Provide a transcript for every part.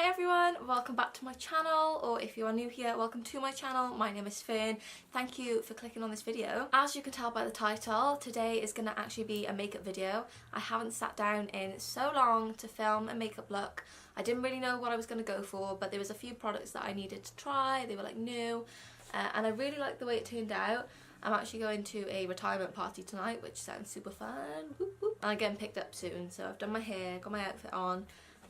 Hi everyone, welcome back to my channel, or if you are new here, welcome to my channel. My name is Fern. Thank you for clicking on this video. As you can tell by the title, today is going to actually be a makeup video. I haven't sat down in so long to film a makeup look. I didn't really know what I was going to go for, but there was a few products that I needed to try. They were like new, and I really liked the way it turned out. I'm actually going to a retirement party tonight, which sounds super fun. Whoop, whoop. And I'm getting picked up soon, so I've done my hair, got my outfit on.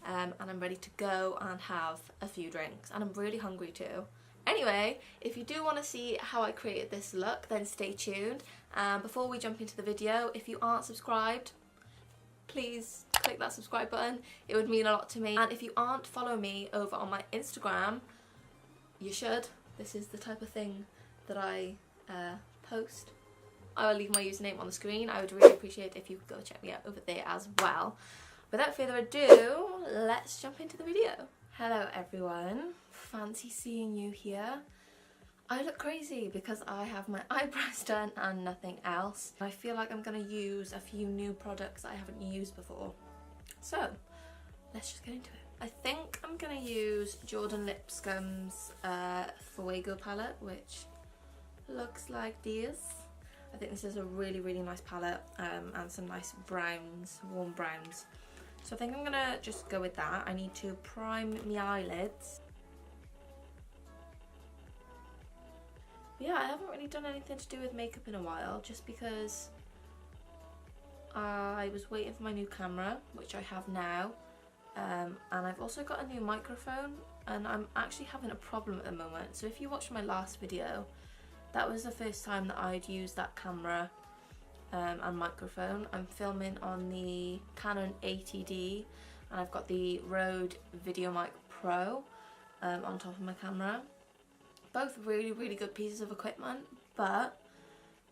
And I'm ready to go and have a few drinks, and I'm really hungry too. Anyway, if you do want to see how I created this look, then stay tuned. Before we jump into the video, if you aren't subscribed, please click that subscribe button. It would mean a lot to me. And if you aren't following me over on my Instagram, you should. This is the type of thing that I post. I will leave my username on the screen. I would really appreciate if you could go check me out over there as well. Without further ado, let's jump into the video. Hello everyone, fancy seeing you here. I look crazy because I have my eyebrows done and nothing else. I feel like I'm going to use a few new products I haven't used before. So, let's just get into it. I think I'm going to use Jordan Lipscombe's Fuego palette, which looks like this. I think this is a really, really nice palette and some nice browns, warm browns. So I think I'm gonna just go with that. I need to prime my eyelids. But yeah, I haven't really done anything to do with makeup in a while, just because I was waiting for my new camera, which I have now. And I've also got a new microphone, and I'm actually having a problem at the moment. So if you watched my last video, that was the first time that I'd used that camera and microphone. I'm filming on the Canon 80D, and I've got the Rode VideoMic Pro on top of my camera. Both really, really good pieces of equipment, but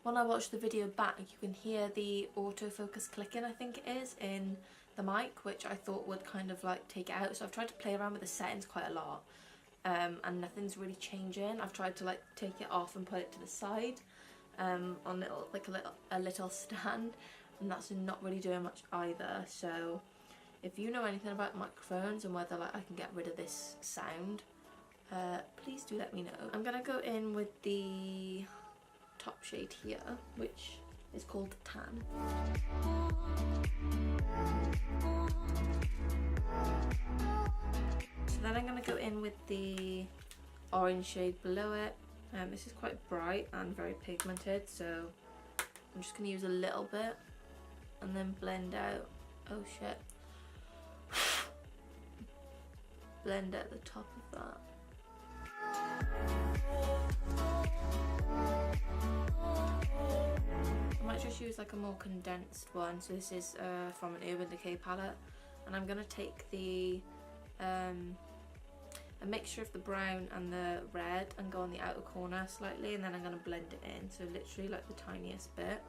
when I watch the video back, you can hear the autofocus clicking, I think it is, in the mic, which I thought would kind of like take it out. So I've tried to play around with the settings quite a lot, and nothing's really changing. I've tried to like take it off and put it to the side on a little stand, and that's not really doing much either. So if you know anything about microphones and whether like I can get rid of this sound, please do let me know. I'm gonna go in with the top shade here, which is called Tan. So then I'm gonna go in with the orange shade below it. This is quite bright and very pigmented, so I'm just going to use a little bit and then blend out, oh shit, blend out the top of that. I might just use like a more condensed one. So this is from an Urban Decay palette, and I'm going to take the a mixture of the brown and the red and go on the outer corner slightly, and then I'm going to blend it in, so literally like the tiniest bit.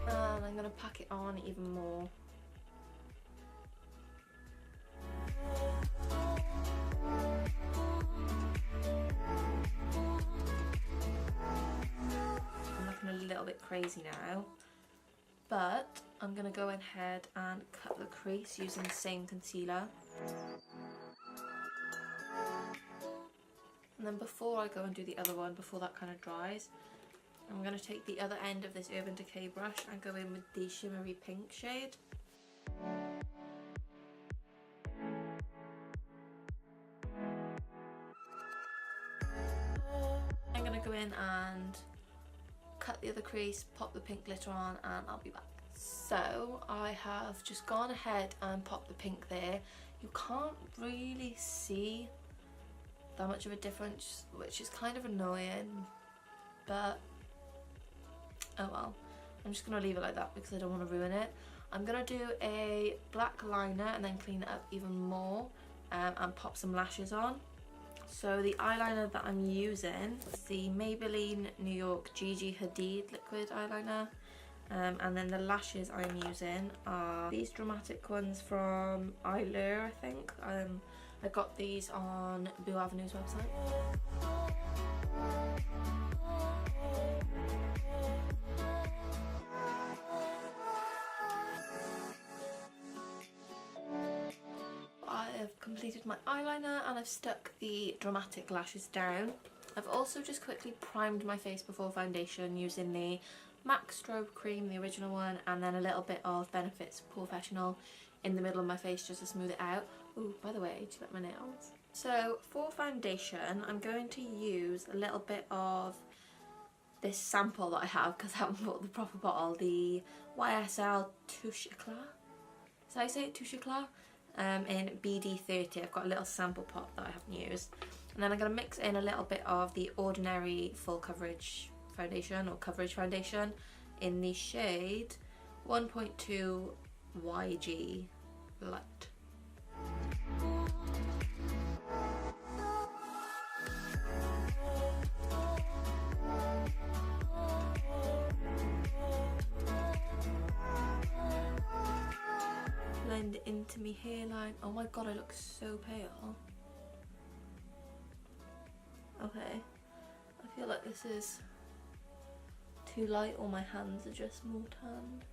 And I'm going to pack it on even more. A little bit crazy now, but I'm gonna go ahead and cut the crease using the same concealer. And then before I go and do the other one, before that kind of dries, I'm gonna take the other end of this Urban Decay brush and go in with the shimmery pink shade. I'm gonna go in and cut the other crease, pop the pink glitter on, and I'll be back. So I have just gone ahead and popped the pink there. You can't really see that much of a difference, which is kind of annoying, but oh well. I'm just gonna leave it like that because I don't want to ruin it. I'm gonna do a black liner and then clean it up even more, and pop some lashes on. So the eyeliner that I'm using is the Maybelline New York Gigi Hadid liquid eyeliner, and then the lashes I'm using are these dramatic ones from LULU, I think. I got these on Boo Avenue's website. completed my eyeliner and I've stuck the dramatic lashes down. I've also just quickly primed my face before foundation using the MAC Strobe Cream, the original one, and then a little bit of Benefit's Professional in the middle of my face just to smooth it out. Ooh, by the way, do you like my nails? So for foundation, I'm going to use a little bit of this sample that I have because I haven't bought the proper bottle, the YSL Touche Eclat. Is that how you say it? Touche Eclat? In BD30. I've got a little sample pot that I haven't used. And then I'm going to mix in a little bit of the Ordinary Full Coverage Foundation or Coverage Foundation in the shade 1.2 YG Light. Blend into my hairline. Oh my god, I look so pale. Okay, I feel like this is too light, or my hands are just more tanned.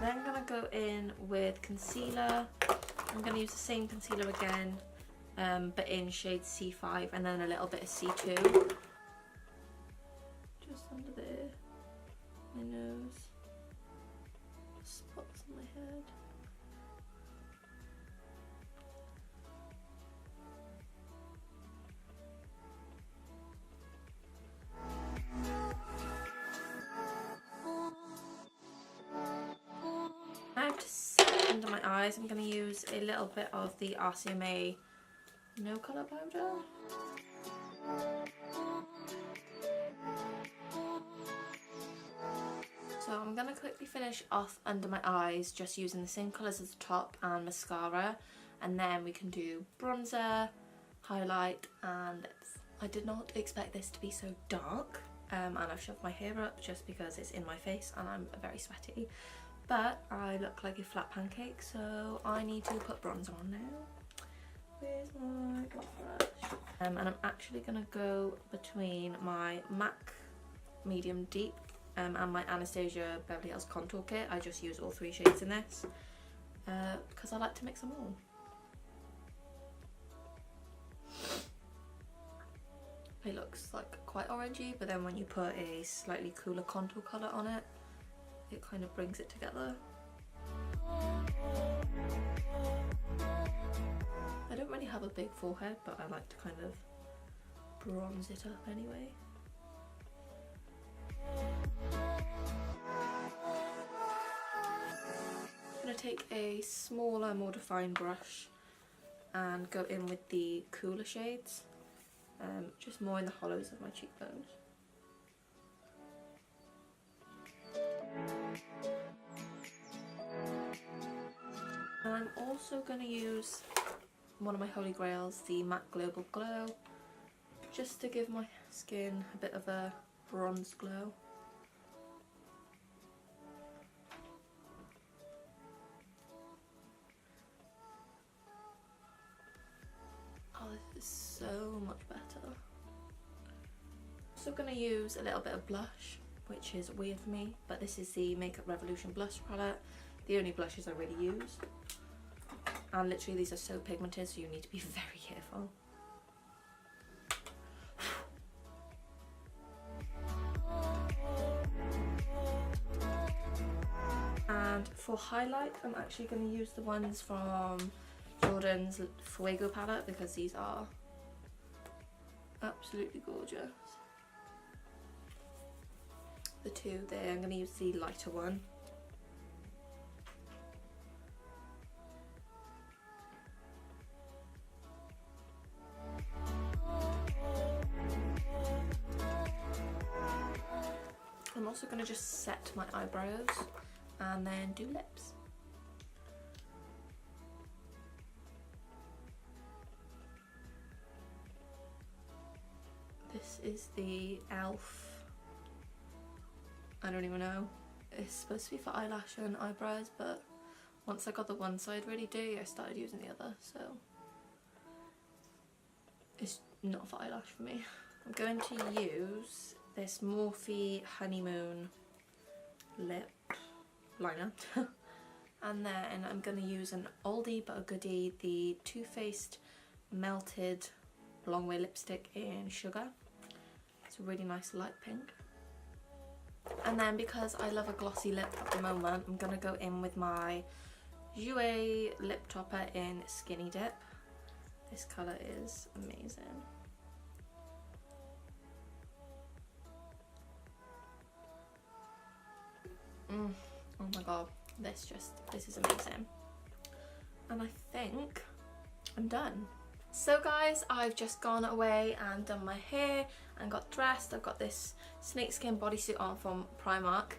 Then I'm going to go in with concealer. I'm going to use the same concealer again, but in shade C5, and then a little bit of C2. Just under there, my nose, spots on my head. Now to set under my eyes, I'm going to use a little bit of the RCMA No Colour Powder. So I'm going to quickly finish off under my eyes just using the same colours as the top and mascara, and then we can do bronzer, highlight and lips. I did not expect this to be so dark, and I've shoved my hair up just because it's in my face and I'm very sweaty. But I look like a flat pancake, so I need to put bronzer on now. Where's my brush? And I'm actually going to go between my MAC Medium Deep and my Anastasia Beverly Hills Contour Kit. I just use all 3 shades in this because I like to mix them all. It looks like quite orangey, but then when you put a slightly cooler contour colour on it, it kind of brings it together. I don't really have a big forehead, but I like to kind of bronze it up anyway. I'm going to take a smaller, more defined brush and go in with the cooler shades, just more in the hollows of my cheekbones. I'm also going to use one of my holy grails, the MAC Global Glow, just to give my skin a bit of a bronze glow. Oh, this is so much better. Also going to use a little bit of blush, which is weird for me, but this is the Makeup Revolution blush palette, the only blushes I really use. And literally these are so pigmented, so you need to be very careful. And for highlight, I'm actually going to use the ones from Jordan's Fuego palette because these are absolutely gorgeous. The two there, I'm going to use the lighter one. I'm also going to just set my eyebrows and then do lips. This is the e.l.f. I don't even know. It's supposed to be for eyelash and eyebrows, but once I got the one side really dirty, I started using the other, so it's not for eyelash for me. I'm going to use this Morphe Honeymoon lip liner And then I'm going to use an oldie but a goodie, the Too Faced Melted Long Way Lipstick in Sugar. It's a really nice light pink. And then because I love a glossy lip at the moment, I'm going to go in with my Jouer lip topper in Skinny Dip. This colour is amazing. Oh my god, this is amazing. And I think I'm done. So guys, I've just gone away and done my hair and got dressed. I've got this snakeskin bodysuit on from Primark.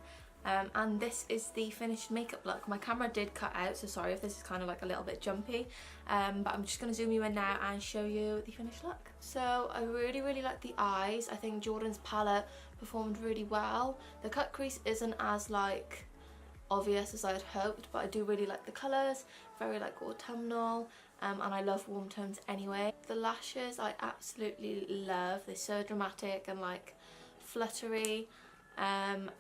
And this is the finished makeup look. My camera did cut out, so sorry if this is kind of like a little bit jumpy, but I'm just going to zoom you in now and show you the finished look. So I really like the eyes. I think Jordan's palette performed really well. The cut crease isn't as like obvious as I had hoped, but I do really like the colours, very like autumnal, and I love warm tones anyway. The lashes I absolutely love. They're so dramatic and like fluttery. And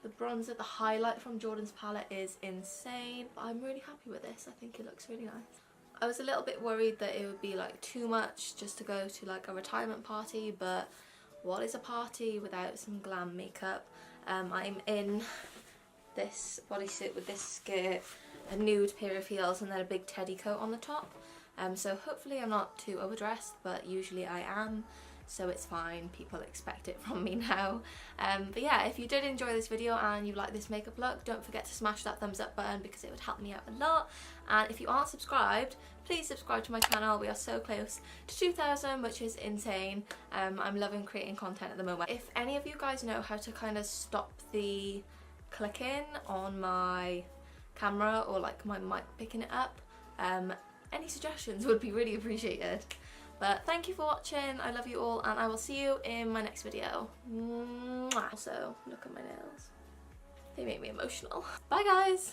the bronzer, the highlight from Jordan's palette is insane. I'm really happy with this. I think it looks really nice. I was a little bit worried that it would be like too much just to go to like a retirement party, but what is a party without some glam makeup? I'm in this bodysuit with this skirt, a nude pair of heels, and then a big teddy coat on the top. So hopefully I'm not too overdressed, but usually I am. So it's fine, people expect it from me now. But yeah, if you did enjoy this video and you like this makeup look, don't forget to smash that thumbs up button because it would help me out a lot. And if you aren't subscribed, please subscribe to my channel. We are so close to 2,000, which is insane. I'm loving creating content at the moment. If any of you guys know how to kind of stop the clicking on my camera or like my mic picking it up, any suggestions would be really appreciated. But thank you for watching, I love you all, and I will see you in my next video. Mwah. Also, look at my nails. They make me emotional. Bye guys!